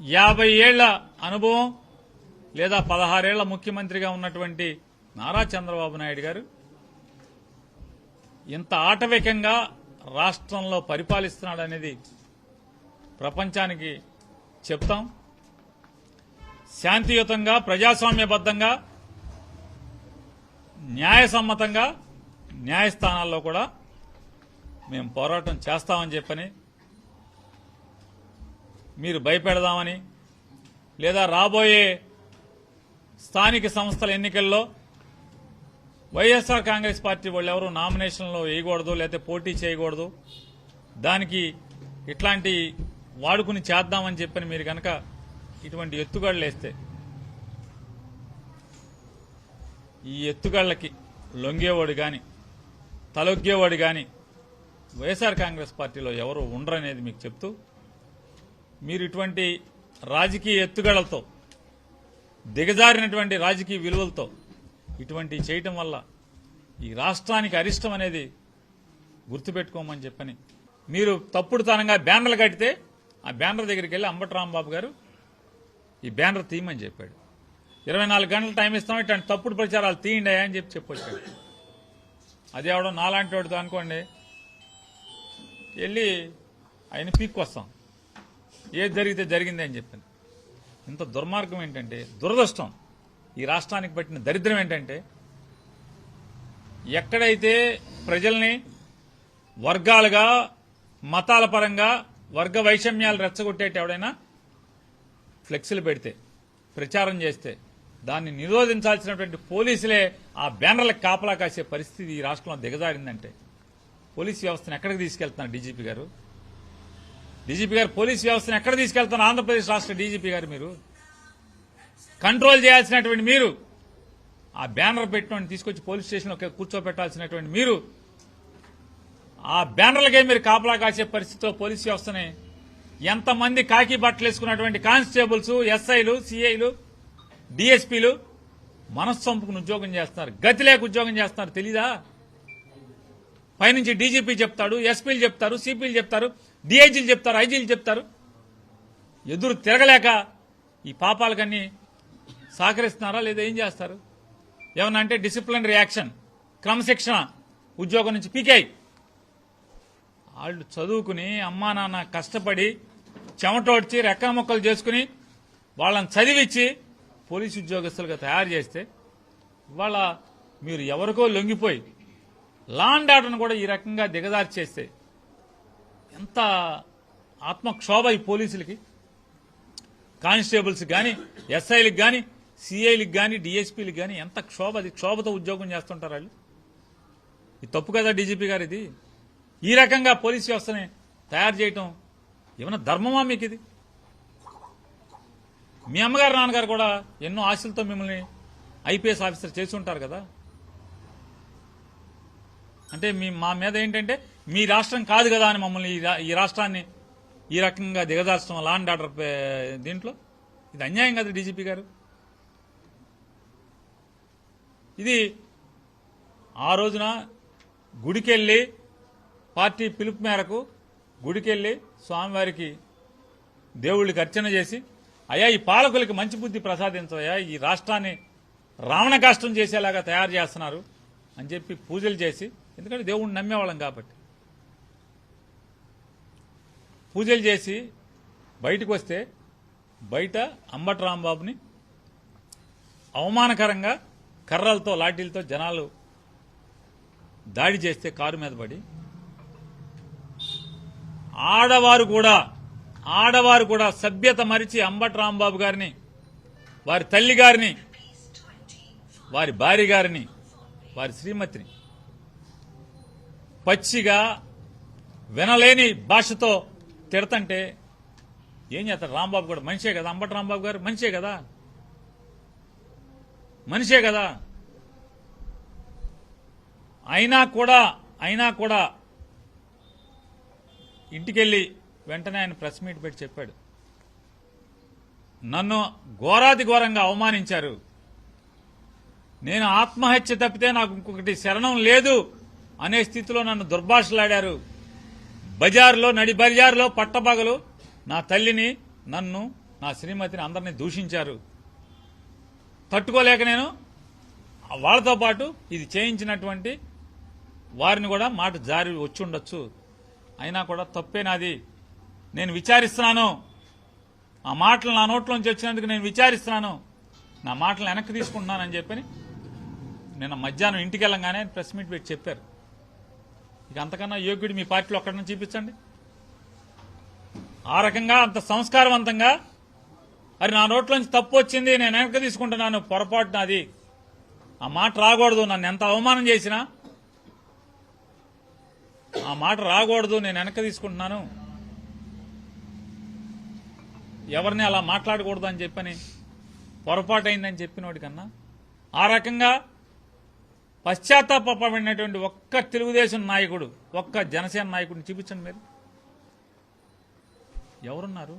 50 ఏళ్ల అనుభవం లేదా 16 ఏళ్ల ముఖ్యమంత్రిగా ఉన్నటువంటి నారా చంద్రబాబు నాయుడు గారు ఇంత ఆటవికంగా రాష్ట్రంలో పరిపాలిస్తున్నాడనేది ప్రపంచానికి చెప్తాం. శాంతియుతంగా, ప్రజాస్వామ్యబద్ధంగా, న్యాయసమ్మతంగా న్యాయస్థానాల్లో కూడా మేము పోరాటం చేస్తామని చెప్పని, మీరు భయపెడదామని, లేదా రాబోయే స్థానిక సంస్థల ఎన్నికల్లో వైఎస్ఆర్ కాంగ్రెస్ పార్టీ వాళ్ళు ఎవరు నామినేషన్లో వేయకూడదు, లేకపోతే పోటీ చేయకూడదు, దానికి ఇట్లాంటి వాడుకుని చేద్దామని చెప్పని మీరు కనుక ఇటువంటి ఎత్తుగడలు వేస్తే, ఈ ఎత్తుగడలకి లొంగేవాడు గాని తలొగ్గేవాడు గాని వైఎస్ఆర్ కాంగ్రెస్ పార్టీలో ఎవరు ఉండరనేది మీకు చెప్తూ, మీరు ఇటువంటి రాజకీయ ఎత్తుగడలతో, దిగజారినటువంటి రాజకీయ విలువలతో ఇటువంటి చేయటం వల్ల ఈ రాష్ట్రానికి అరిష్టం అనేది గుర్తుపెట్టుకోమని చెప్పని, మీరు తప్పుడుతనంగా బ్యానర్లు కట్టితే ఆ బ్యానర్ దగ్గరికి వెళ్లి అంబటి రాంబాబు గారు ఈ బ్యానర్ తీయమని చెప్పాడు. 24 గంటలు టైం ఇస్తాం, ఇట్లాంటి తప్పుడు ప్రచారాలు తీయండి అని చెప్పొచ్చాడు. అది ఎవడో నాలాంటి వాడితో అనుకోండి వెళ్ళి ఆయన పీక్కొస్తాం, ఏది జరిగితే జరిగింది అని చెప్పాను. ఇంత దుర్మార్గం ఏంటంటే, దురదృష్టం, ఈ రాష్ట్రానికి పట్టిన దరిద్రం ఏంటంటే, ఎక్కడైతే ప్రజల్ని వర్గాలుగా, మతాల పరంగా వర్గ వైషమ్యాలు రెచ్చగొట్టేట ఎవడైనా ఫ్లెక్సీలు పెడితే, ప్రచారం చేస్తే దాన్ని నిరోధించాల్సినటువంటి పోలీసులే ఆ బ్యానర్లకు కాపలా కాసే పరిస్థితి ఈ రాష్ట్రంలో దిగజారిందంటే, పోలీస్ వ్యవస్థను ఎక్కడికి తీసుకెళ్తున్నారు డీజీపీ గారు? డీజీపీ గారు పోలీస్ వ్యవస్థను ఎక్కడ తీసుకెళ్తున్నారు? ఆంధ్రప్రదేశ్ రాష్ట్ర డీజీపీ గారు మీరు కంట్రోల్ చేయాల్సినటువంటి మీరు, ఆ బ్యానర్ పెట్టిన తీసుకొచ్చి పోలీస్ స్టేషన్లో కూర్చోబెట్టాల్సినటువంటి మీరు, ఆ బ్యానర్లకే మీరు కాపలా కాసే పరిస్థితిలో పోలీస్ వ్యవస్థని ఎంతమంది కాకి బట్టలు వేసుకున్నటువంటి కానిస్టేబుల్స్, ఎస్ఐలు, సిఐలు, డీఎస్పీలు మనస్సు చంపుకుని ఉద్యోగం చేస్తున్నారు, గతి లేక ఉద్యోగం చేస్తున్నారు. తెలీదా? పైనుంచి డీజీపీ చెప్తాడు, ఎస్పీలు చెప్తారు, సిపిలు చెప్తారు, డీఐజీలు చెప్తారు, ఐజీలు చెప్తారు. ఎదురు తిరగలేక ఈ పాపాలకన్నీ సహకరిస్తున్నారా లేదా? ఏం చేస్తారు? ఏమన్నా అంటే డిసిప్లినరీ యాక్షన్, క్రమశిక్షణ, ఉద్యోగం నుంచి పీకేయి. వాళ్ళు చదువుకుని అమ్మా నాన్న కష్టపడి చెమటోడ్చి రెక్కముక్కలు చేసుకుని వాళ్ళని చదివించి పోలీసు ఉద్యోగస్తులుగా తయారు చేస్తే, ఇవాళ మీరు ఎవరికో లొంగిపోయి లా అండ్ ఆర్డర్ను కూడా ఈ రకంగా దిగజారి చేస్తే ఎంత ఆత్మక్షోభ ఈ పోలీసులకి, కానిస్టేబుల్స్ కానీ, ఎస్ఐలకు కానీ, సిఐలకు కానీ, డీఎస్పీలకు కానీ ఎంత క్షోభ. అది క్షోభతో ఉద్యోగం చేస్తుంటారు వాళ్ళు. ఇది తప్పు కదా డీజీపీ గారు? ఇది ఈ రకంగా పోలీస్ వ్యవస్థని తయారు చేయటం ఏమైనా ధర్మమా మీకు? ఇది మీ అమ్మగారు నాన్నగారు కూడా ఎన్నో ఆశలతో మిమ్మల్ని ఐపీఎస్ ఆఫీసర్ చేసి ఉంటారు కదా. అంటే మా మీద ఏంటంటే మీ రాష్ట్రం కాదు కదా అని మమ్మల్ని ఈ రాష్ట్రాన్ని ఈ రకంగా దిగజార్చడం లా అండ్ ఆర్డర్ దీంట్లో ఇది అన్యాయం కదా డీజీపీ గారు. ఇది ఆ రోజున గుడికెళ్ళి పార్టీ పిలుపు మేరకు గుడికెళ్ళి స్వామివారికి దేవుళ్ళకి అర్చన చేసి, అయ్యా ఈ పాలకులకి మంచి బుద్ధి ప్రసాదించవయ్యా, ఈ రాష్ట్రాన్ని రావణ కాష్టం చేసేలాగా తయారు చేస్తున్నారు అని చెప్పి పూజలు చేసి, ఎందుకంటే దేవుడిని నమ్మేవాళ్ళం కాబట్టి పూజలు చేసి బయటకు వస్తే, బయట అంబటి రాంబాబుని అవమానకరంగా కర్రలతో, లాఠీలతో జనాలు దాడి చేస్తే కారు మీద పడి, ఆడవారు కూడా సభ్యత మరిచి అంబటి రాంబాబు గారిని, వారి తల్లి గారిని, వారి భార్య గారిని, వారి శ్రీమతిని పచ్చిగా వినలేని భాషతో తిడతంటే ఏం చేస్తారు? రాంబాబు కూడా మనిషే కదా, అంబటి రాంబాబు గారు మనిషే కదా, మనిషే కదా. అయినా కూడా ఇంటికెళ్ళి వెంటనే ఆయన ప్రెస్ మీట్ పెట్టి చెప్పాడు, నన్ను ఘోరాతి ఘోరంగా అవమానించారు, నేను ఆత్మహత్య తప్పితే నాకు ఇంకొకటి శరణం లేదు అనే స్థితిలో నన్ను దుర్భాషలాడారు. బజార్లో, నడి బజార్లో పట్టపగలు నా తల్లిని, నన్ను నా శ్రీమతిని అందరినీ దూషించారు. తట్టుకోలేక నేను వాళ్ళతో పాటు ఇది చేయించినటువంటి వారిని కూడా మాట జారి వచ్చి ఉండొచ్చు. అయినా కూడా తప్పే నాది. నేను విచారిస్తున్నాను. ఆ మాటలు నా నోట్లోంచి వచ్చినందుకు నేను విచారిస్తున్నాను. నా మాటలు వెనక్కి తీసుకుంటున్నానని చెప్పని నిన్న మధ్యాహ్నం ఇంటికి వెళ్ళంగానే ప్రెస్ మీట్ పెట్టి చెప్పారు. ఇక అంతకన్నా యోగ్యుడు మీ పార్టీలో ఒక్కడన్నా చూపించండి. ఆ రకంగా అంత సంస్కారవంతంగా అది నా నోట్లోంచి తప్పు వచ్చింది, నేను వెనక్కి తీసుకుంటున్నాను, పొరపాటు నాది, ఆ మాట రాకూడదు, నన్ను ఎంత అవమానం చేసినా ఆ మాట రాకూడదు, నేను వెనక్కి తీసుకుంటున్నాను, ఎవరిని అలా మాట్లాడకూడదు అని చెప్పని పొరపాటు అయిందని చెప్పినోడి కన్నా ఆ రకంగా పశ్చాత్తాపడినటువంటి ఒక్క తెలుగుదేశం నాయకుడు, ఒక్క జనసేన నాయకుడిని చూపించండి. మీరు ఎవరున్నారు?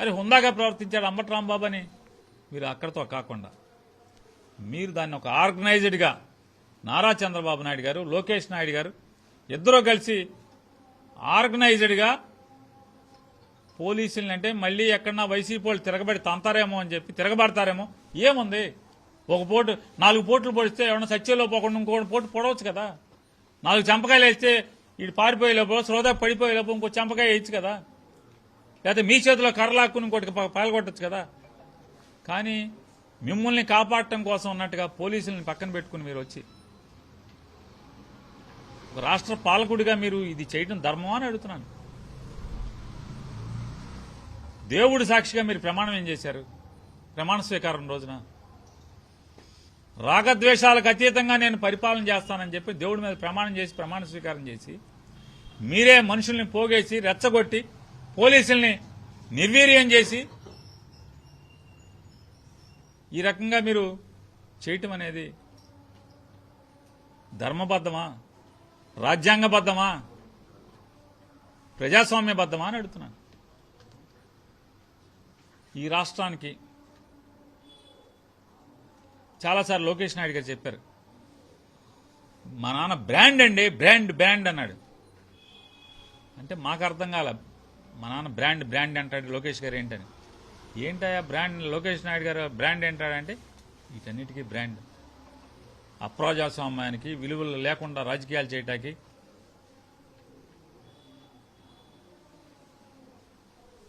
అరే హుందాగా ప్రవర్తించాడు అంబటి రాంబాబు అని మీరు అక్కడితో కాకుండా మీరు దాన్ని ఒక ఆర్గనైజ్డ్గా నారా చంద్రబాబు నాయుడు గారు, లోకేష్ నాయుడు గారు ఇద్దరూ కలిసి ఆర్గనైజ్డ్గా పోలీసుల్ని, అంటే మళ్ళీ ఎక్కడన్నా వైసీపీ వాళ్ళు తిరగబడి తంతారేమో అని చెప్పి తిరగబడతారేమో, ఏముంది ఒక పోటు 4 పోట్లు పొడిస్తే ఎవరైనా సత్యంలో పోకుండా ఇంకోటి పోటు పొడవచ్చు కదా. 4 చంపకాయలు వేస్తే ఇటు పారిపోయే లోపల శ్రోత పడిపోయే లోపల ఇంకో చంపకాయ వేయచ్చు కదా, లేకపోతే మీ చేతిలో కర్రలాక్కుని ఇంకోటి పాల్గొట్టచ్చు కదా. కానీ మిమ్మల్ని కాపాడటం కోసం ఉన్నట్టుగా పోలీసుల్ని పక్కన పెట్టుకుని మీరు వచ్చి ఒక రాష్ట్ర పాలకుడిగా మీరు ఇది చేయడం ధర్మమా అని అడుగుతున్నాను. దేవుడి సాక్షిగా మీరు ప్రమాణం ఏం చేశారు? ప్రమాణ స్వీకారం రోజున రాగద్వేషాలకు అతీతంగా నేను పరిపాలన చేస్తానని చెప్పి దేవుడి మీద ప్రమాణం చేసి ప్రమాణ స్వీకారం చేసి మీరే మనుషుల్ని పోగేసి రెచ్చగొట్టి పోలీసుల్ని నిర్వీర్యం చేసి ఈ రకంగా మీరు చేయటం అనేది ధర్మబద్ధమా, రాజ్యాంగబద్ధమా, ప్రజాస్వామ్యబద్ధమా అని అడుగుతున్నాను. ఈ రాష్ట్రానికి చాలాసార్లు లోకేష్ నాయుడు గారు చెప్పారు, మా నాన్న బ్రాండ్ అండి, బ్రాండ్ అన్నాడు. అంటే మాకు అర్థం కాల, మా నాన్న బ్రాండ్ అంటాడు లోకేష్ గారు ఏంటని. ఏంటయా బ్రాండ్, లోకేష్ నాయుడు గారు బ్రాండ్ ఏంటాడంటే వీటన్నిటికీ బ్రాండ్. అప్రజాస్వామ్యానికి, విలువలు లేకుండా రాజకీయాలు చేయటానికి,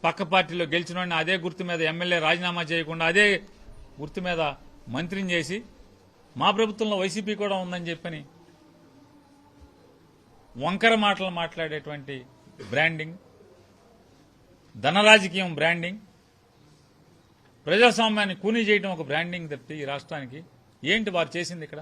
పక్క పార్టీలో గెలిచిన వాడిని అదే గుర్తు మీద ఎమ్మెల్యే రాజీనామా చేయకుండా అదే గుర్తు మీద మంత్రిని చేసి మా ప్రభుత్వంలో వైసీపీ కూడా ఉందని చెప్పని వంకర మాటలు మాట్లాడేటువంటి బ్రాండింగ్, ధన రాజకీయం బ్రాండింగ్, ప్రజాస్వామ్యాన్ని కూనీ చేయడం ఒక బ్రాండింగ్ తప్పితే ఈ రాష్ట్రానికి ఏంటి వారు చేసింది ఇక్కడ?